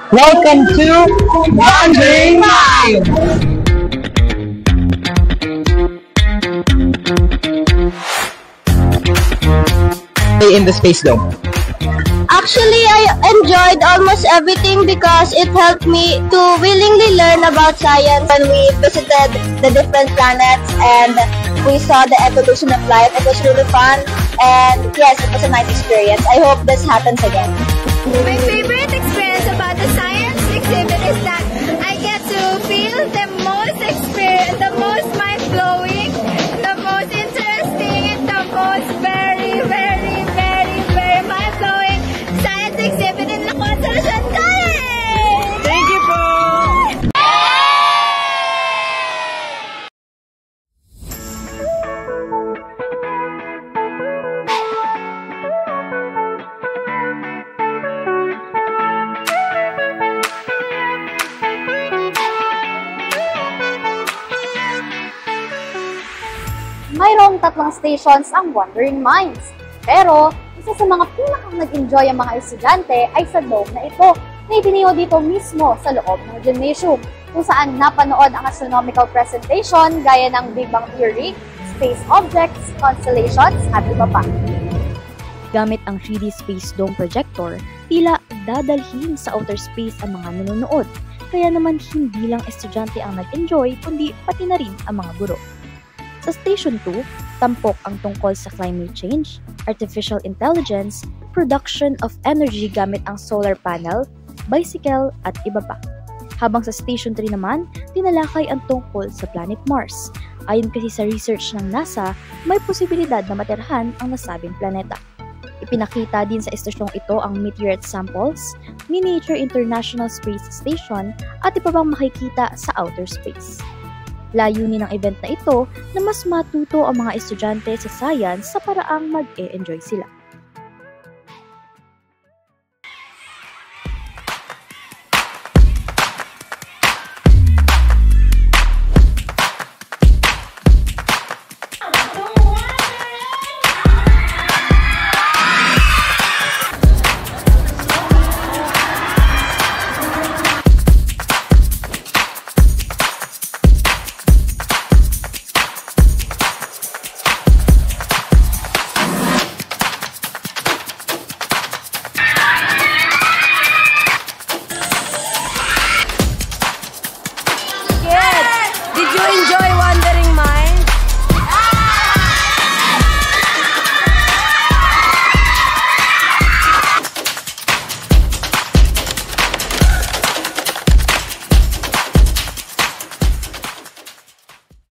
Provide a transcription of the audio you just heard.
Welcome to Wandering Mind! In the Space Dome. Actually, I enjoyed almost everything because it helped me to willingly learn about science. When we visited the different planets and we saw the evolution of life, it was really fun. And yes, it was a nice experience. I hope this happens again. My favorite experience about the science exhibit is that I get to feel the most mind-blowing, the most interesting, and the most very mind-blowing science exhibit in La Consolacion College! Thank you po! Mayroong 3 stations ang Wandering Minds. Pero, isa sa mga pinakang nag-enjoy ang mga estudyante ay sa dome na ito, na itiniyo dito mismo sa loob ng gymnasium, kung saan napanood ang astronomical presentation gaya ng Big Bang Theory, space objects, constellations, at iba pa. Gamit ang 3D Space Dome projector, tila dadalhin sa outer space ang mga nanonood. Kaya naman hindi lang estudyante ang nag-enjoy, kundi pati na rin ang mga guro. Sa Station 2, tampok ang tungkol sa climate change, artificial intelligence, production of energy gamit ang solar panel, bicycle, at iba pa. Habang sa Station 3 naman, tinalakay ang tungkol sa planet Mars. Ayon kasi sa research ng NASA, may posibilidad na matirhan ang nasabing planeta. Ipinakita din sa estasyong ito ang meteorite samples, Miniature International Space Station, at iba pang makikita sa outer space. Layunin ng event na ito na mas matuto ang mga estudyante sa science sa paraang mag-e-enjoy sila.